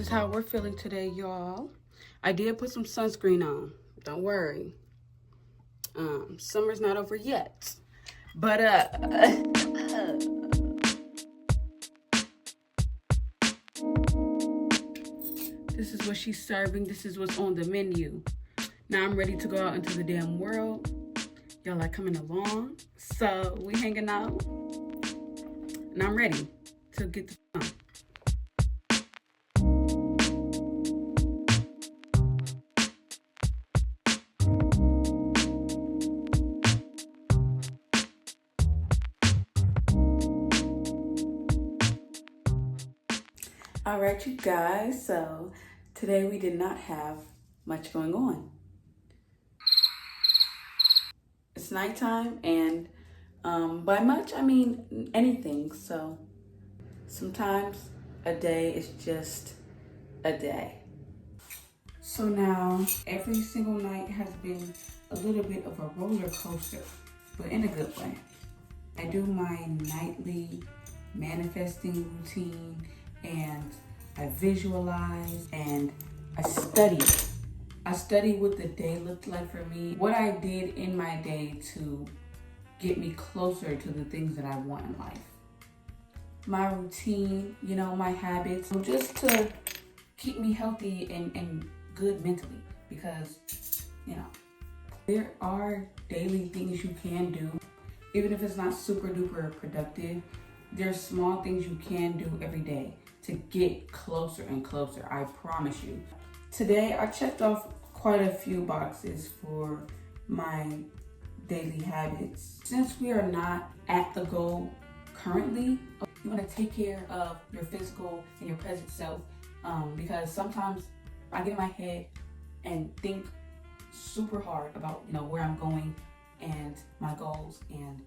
is how we're feeling today, y'all. I did put some sunscreen on. Don't worry. Summer's not over yet. But this is what she's serving. This is what's on the menu. Now I'm ready to go out into the damn world. Y'all are coming along. So we hanging out. And I'm ready to get the fun. All right, you guys. So today we did not have much going on. It's nighttime, and by much I mean anything. So sometimes a day is just a day. So now every single night has been a little bit of a roller coaster, but in a good way. I do my nightly manifesting routine, and I visualize and I study. I study what the day looked like for me, what I did in my day to get me closer to the things that I want in life. My routine, my habits, just to keep me healthy and good mentally, because, there are daily things you can do. Even if it's not super duper productive, there's small things you can do every day to get closer and closer, I promise you. Today, I checked off quite a few boxes for my daily habits. Since we are not at the goal currently, you want to take care of your physical and your present self, because sometimes I get in my head and think super hard about where I'm going and my goals and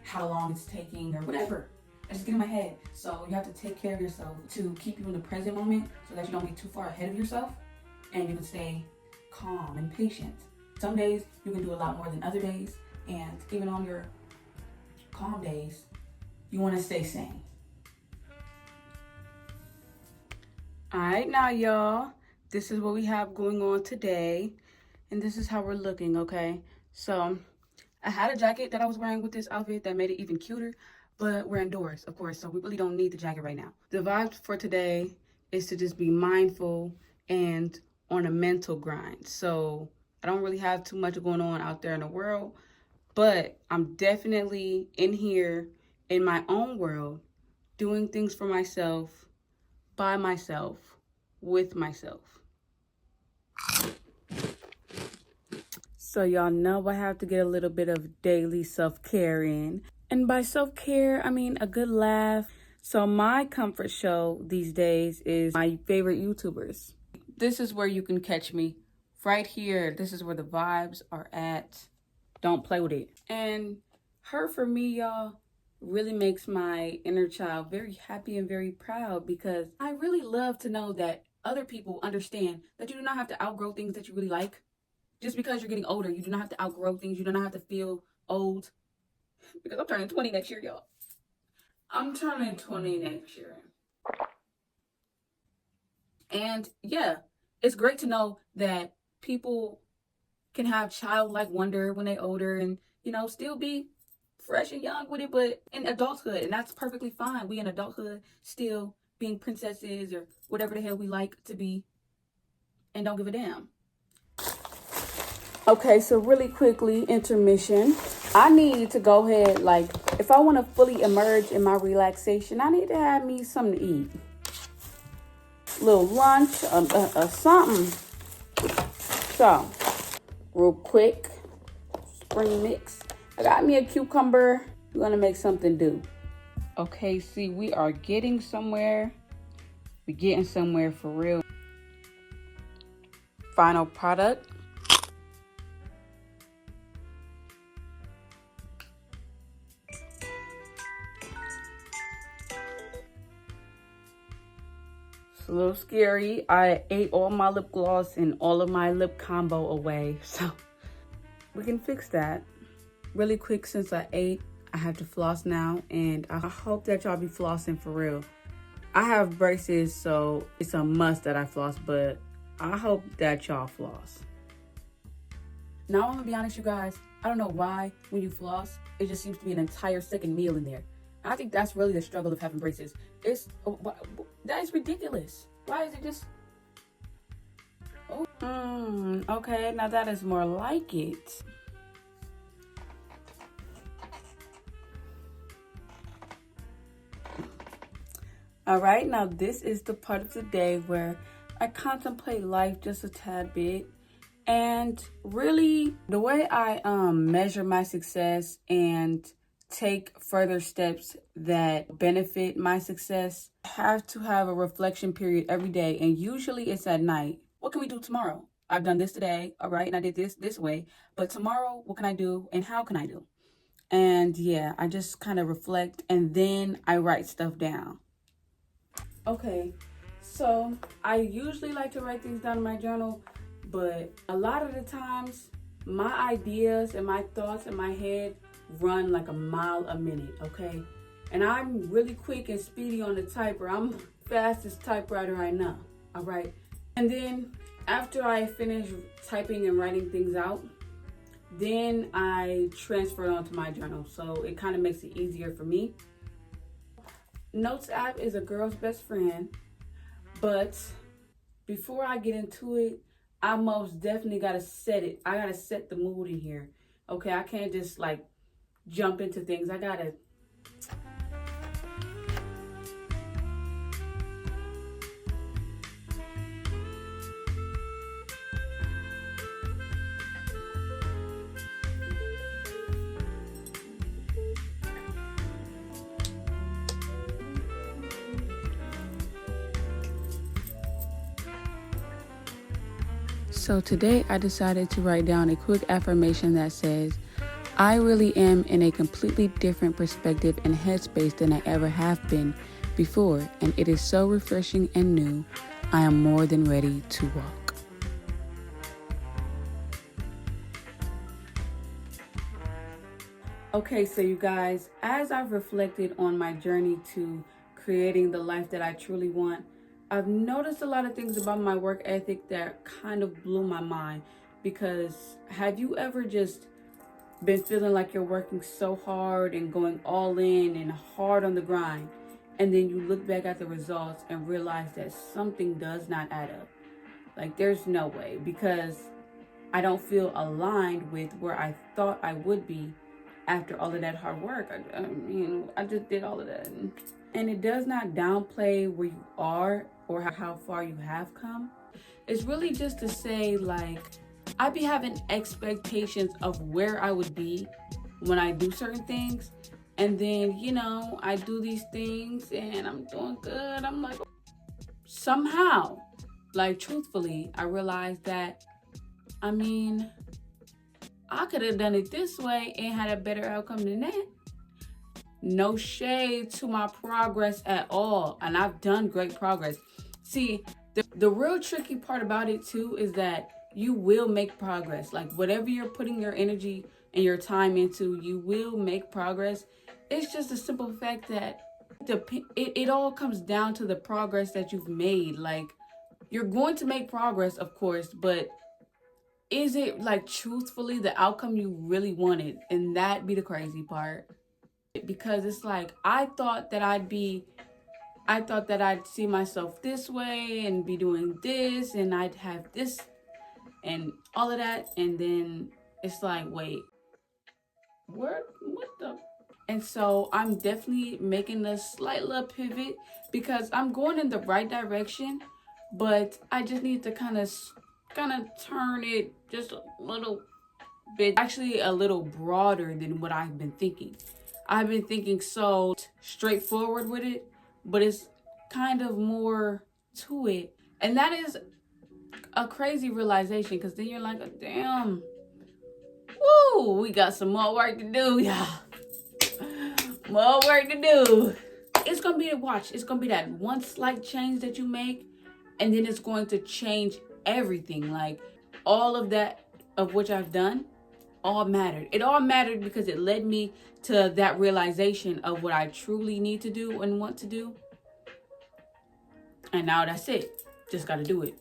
how long it's taking or whatever. I just get in my head. So you have to take care of yourself to keep you in the present moment so that you don't get too far ahead of yourself and you can stay calm and patient. Some days you can do a lot more than other days, and even on your calm days, you want to stay sane. All right, now y'all, this is what we have going on today, and this is how we're looking, okay? So I had a jacket that I was wearing with this outfit that made it even cuter, but we're indoors, of course, so we really don't need the jacket right now. The vibe for today is to just be mindful and on a mental grind. So I don't really have too much going on out there in the world, but I'm definitely in here in my own world, doing things for myself, by myself, with myself. So y'all know I have to get a little bit of daily self-care in. And by self-care, I mean a good laugh. So my comfort show these days is my favorite YouTubers. This is where you can catch me. Right here, this is where the vibes are at. Don't play with it. And her, for me, y'all, really makes my inner child very happy and very proud, because I really love to know that other people understand that you do not have to outgrow things that you really like. Just because you're getting older, you do not have to outgrow things. You do not have to feel old. Because I'm turning 20 next year, y'all. I'm turning 20 next year. And yeah, it's great to know that people can have childlike wonder when they're older and, still be fresh and young with it, but in adulthood. And that's perfectly fine. We in adulthood still being princesses or whatever the hell we like to be and don't give a damn. Okay, so really quickly, intermission. I need to go ahead, if I want to fully emerge in my relaxation, I need to have me something to eat. Little lunch, something. So, real quick, spring mix. I got me a cucumber. We're going to make something do. Okay, see, we are getting somewhere. We're getting somewhere for real. Final product. It's a little scary. I ate all my lip gloss and all of my lip combo away. So we can fix that. Really quick, since I ate, I have to floss now. And I hope that y'all be flossing for real. I have braces, so it's a must that I floss, but I hope that y'all floss. Now, I'm gonna be honest, you guys. I don't know why when you floss, it just seems to be an entire second meal in there. I think that's really the struggle of having braces. That is ridiculous. Why is it just? Oh, okay, now that is more like it. All right, now this is the part of the day where I contemplate life just a tad bit. And really, the way I measure my success and take further steps that benefit my success, I have to have a reflection period every day. And usually it's at night. What can we do tomorrow? I've done this today, all right, and I did this way. But tomorrow, what can I do and how can I do? And yeah, I just kind of reflect and then I write stuff down. Okay, so I usually like to write things down in my journal, but a lot of the times my ideas and my thoughts in my head run like a mile a minute, okay? And I'm really quick and speedy on the typer. I'm fastest typewriter I know, all right? And then after I finish typing and writing things out, then I transfer it onto my journal. So it kind of makes it easier for me. Notes app is a girl's best friend, but before I get into it, I most definitely gotta set it. I gotta set the mood in here. Okay, I can't just like jump into things. I gotta. So today I decided to write down a quick affirmation that says, I really am in a completely different perspective and headspace than I ever have been before, and it is so refreshing and new. I am more than ready to walk. Okay, so you guys, as I've reflected on my journey to creating the life that I truly want, I've noticed a lot of things about my work ethic that kind of blew my mind. Because have you ever just been feeling like you're working so hard and going all in and hard on the grind, and then you look back at the results and realize that something does not add up? Like, there's no way, because I don't feel aligned with where I thought I would be after all of that hard work. I just did all of that. And it does not downplay where you are or how far you have come. It's really just to say, like, I be having expectations of where I would be when I do certain things. And then, I do these things and I'm doing good. I'm like, somehow, like, truthfully, I realized that, I could have done it this way and had a better outcome than that. No shade to my progress at all. And I've done great progress. See, the real tricky part about it too is that you will make progress. Like, whatever you're putting your energy and your time into, you will make progress. It's just a simple fact that it all comes down to the progress that you've made. Like, you're going to make progress, of course, but is it, like, truthfully the outcome you really wanted? And that be the crazy part. Because it's like, I thought that I'd see myself this way and be doing this and I'd have this and all of that. And then it's like, wait, what the? And so I'm definitely making a slight little pivot because I'm going in the right direction, but I just need to kind of turn it just a little bit, actually a little broader than what I've been thinking. I've been thinking so straightforward with it, but it's kind of more to it. And that is a crazy realization, because then you're like, damn, woo, we got some more work to do, y'all. More work to do. It's going to be it's going to be that one slight change that you make, and then it's going to change everything. Like, all of that of which I've done, all mattered. It all mattered because it led me to that realization of what I truly need to do and want to do. And now that's it. Just got to do it.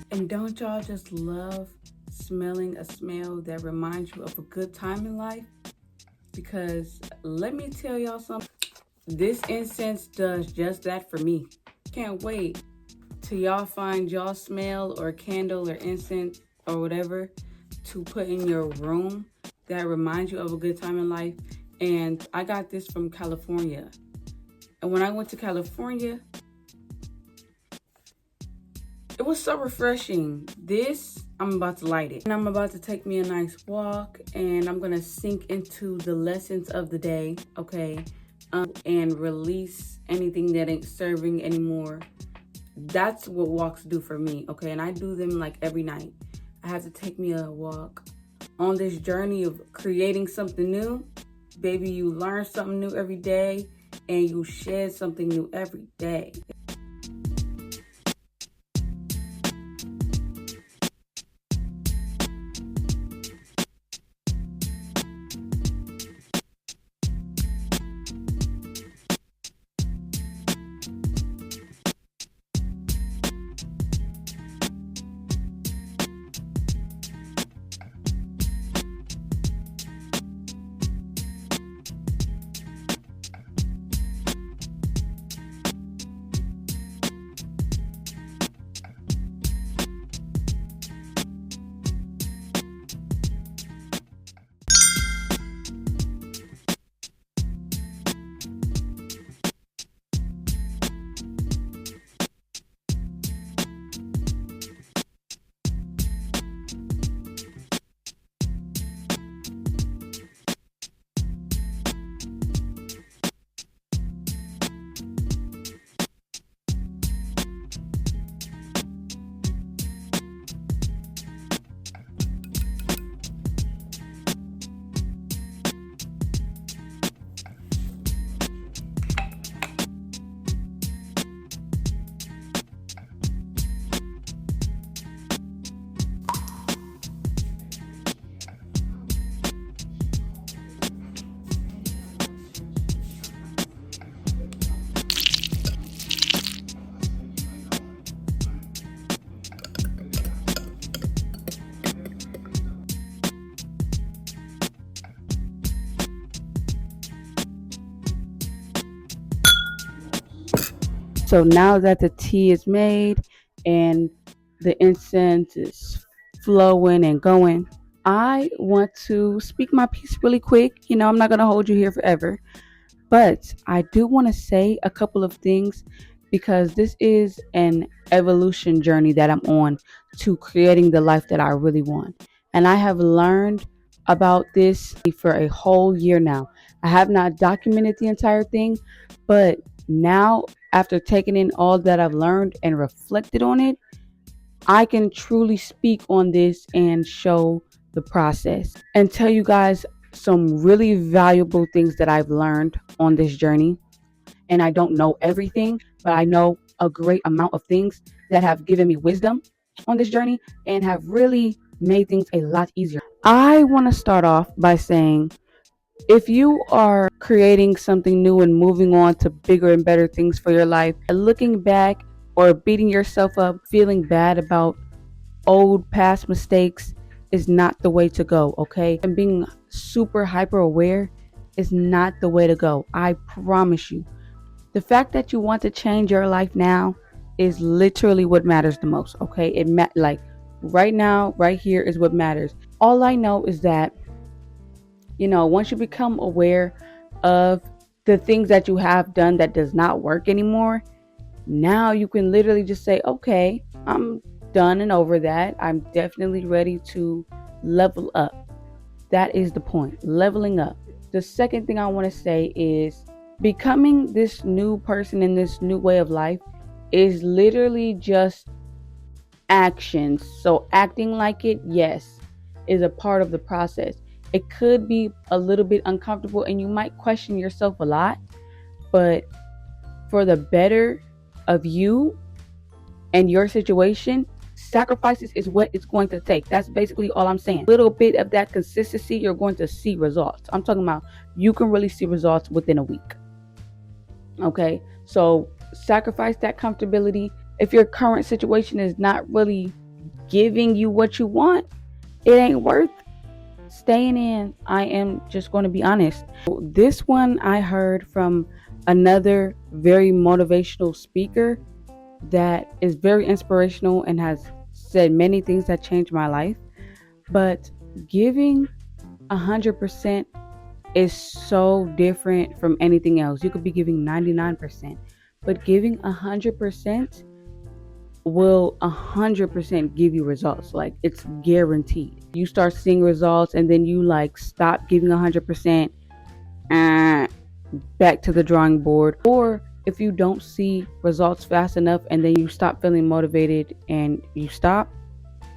And don't y'all just love smelling a smell that reminds you of a good time in life? Because let me tell y'all something. This incense does just that for me. Can't wait till y'all find y'all smell or candle or incense or whatever to put in your room that reminds you of a good time in life. And I got this from California. And when I went to California, it was so refreshing. This, I'm about to light it. And I'm about to take me a nice walk, and I'm gonna sink into the lessons of the day, okay? And release anything that ain't serving anymore. That's what walks do for me, okay? And I do them like every night. I have to take me a walk on this journey of creating something new. Baby, you learn something new every day, and you shed something new every day. So now that the tea is made and the incense is flowing and going, I want to speak my piece really quick. I'm not going to hold you here forever, but I do want to say a couple of things because this is an evolution journey that I'm on to creating the life that I really want. And I have learned about this for a whole year now. I have not documented the entire thing, but now after taking in all that I've learned and reflected on it, I can truly speak on this and show the process and tell you guys some really valuable things that I've learned on this journey. And I don't know everything, but I know a great amount of things that have given me wisdom on this journey and have really made things a lot easier. I want to start off by saying, if you are creating something new and moving on to bigger and better things for your life, looking back or beating yourself up, feeling bad about old past mistakes is not the way to go, okay? And being super hyper aware is not the way to go. I promise you. The fact that you want to change your life now is literally what matters the most, okay? Like right now, right here is what matters. All I know is that once you become aware of the things that you have done that does not work anymore, now you can literally just say, okay, I'm done and over that. I'm definitely ready to level up. That is the point, leveling up. The second thing I want to say is becoming this new person in this new way of life is literally just actions. So acting like it, yes, is a part of the process. It could be a little bit uncomfortable and you might question yourself a lot, but for the better of you and your situation, sacrifices is what it's going to take. That's basically all I'm saying. A little bit of that consistency, you're going to see results. I'm talking about you can really see results within a week. Okay, so sacrifice that comfortability. If your current situation is not really giving you what you want, it ain't worth staying in. I am just going to be honest. This one I heard from another very motivational speaker that is very inspirational and has said many things that changed my life. But giving 100% is so different from anything else. You could be giving 99%, but giving 100% will 100% give you results. Like, it's guaranteed. You start seeing results and then you like stop giving 100%, back to the drawing board. Or if you don't see results fast enough and then you stop feeling motivated and you stop,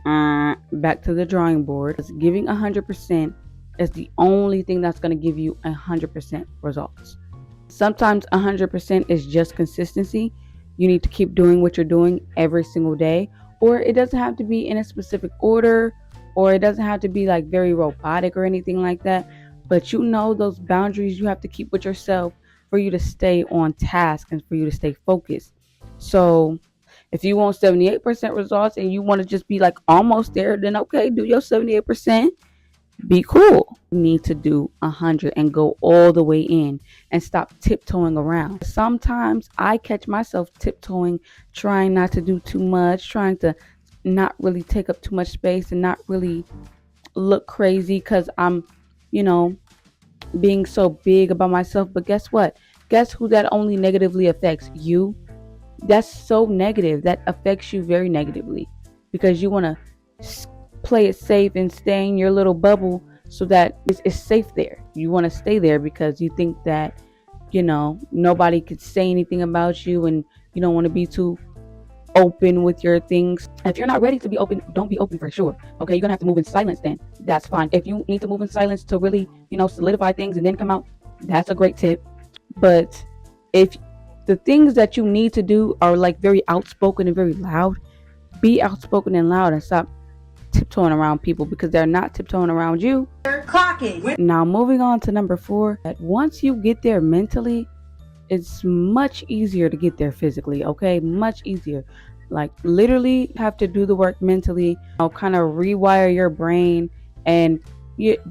back to the drawing board. Giving 100% is the only thing that's going to give you 100% results. Sometimes 100% is just consistency. You need to keep doing what you're doing every single day, or it doesn't have to be in a specific order, or it doesn't have to be like very robotic or anything like that. But you know those boundaries you have to keep with yourself for you to stay on task and for you to stay focused. So if you want 78% results and you want to just be like almost there, then okay, do your 78%. Be cool. You need to do 100 and go all the way in and stop tiptoeing around. Sometimes I catch myself tiptoeing, trying not to do too much, trying to not really take up too much space and not really look crazy because I'm, being so big about myself. But guess what? Guess who that only negatively affects? You. That's so negative. That affects you very negatively because you want to play it safe and stay in your little bubble so that it's safe there. You want to stay there because you think that, nobody could say anything about you and you don't want to be too open with your things. If you're not ready to be open, don't be open for sure. Okay, you're gonna have to move in silence then. That's fine. If you need to move in silence to really, solidify things and then come out, that's a great tip. But if the things that you need to do are like very outspoken and very loud, be outspoken and loud and stop tiptoeing around people because they're not tiptoeing around you. Now moving on to number 4, that once you get there mentally, it's much easier to get there physically. Okay, much easier. Like literally have to do the work mentally, kind of rewire your brain, and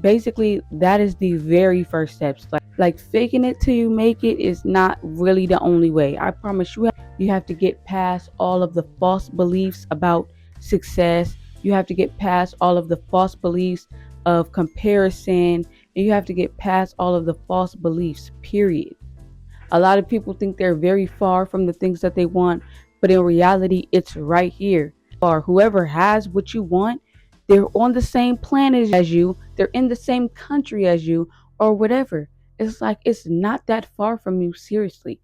basically that is the very first steps. Like faking it till you make it is not really the only way. I promise you have to get past all of the false beliefs about success. You have to get past all of the false beliefs of comparison, and you have to get past all of the false beliefs, period. A lot of people think they're very far from the things that they want, but in reality, it's right here. Or whoever has what you want, they're on the same planet as you, they're in the same country as you, or whatever. It's like, it's not that far from you, seriously.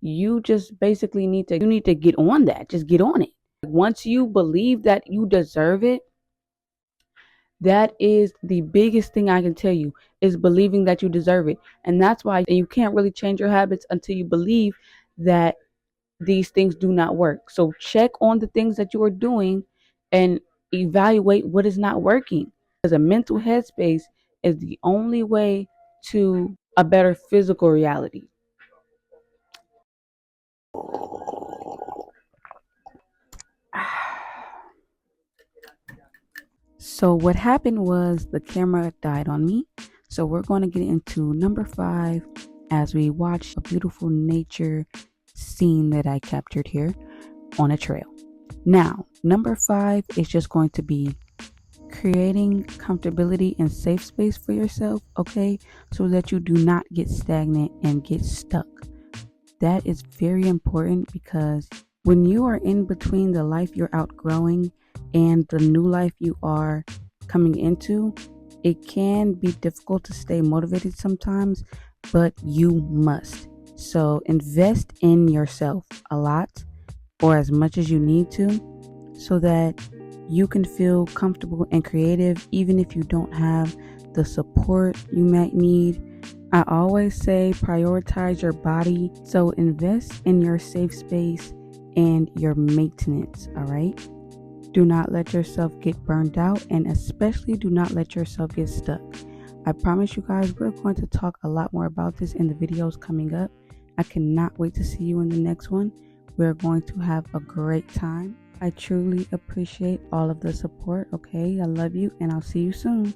You just basically need to get on that. Just get on it. Once you believe that you deserve it, that is the biggest thing I can tell you, is believing that you deserve it. And that's why you can't really change your habits until you believe that these things do not work. So check on the things that you are doing and evaluate what is not working. Because a mental headspace is the only way to a better physical reality. So what happened was the camera died on me. So we're going to get into number 5 as we watch a beautiful nature scene that I captured here on a trail. Now, number 5 is just going to be creating comfortability and safe space for yourself, okay? So that you do not get stagnant and get stuck. That is very important because when you are in between the life you're outgrowing and the new life you are coming into, it can be difficult to stay motivated sometimes, but you must. So invest in yourself a lot, or as much as you need to, so that you can feel comfortable and creative even if you don't have the support you might need. I always say prioritize your body, so invest in your safe space and your maintenance, all right? Do not let yourself get burned out, and especially do not let yourself get stuck. I promise you guys, we're going to talk a lot more about this in the videos coming up. I cannot wait to see you in the next one. We're going to have a great time. I truly appreciate all of the support, okay? I love you, and I'll see you soon.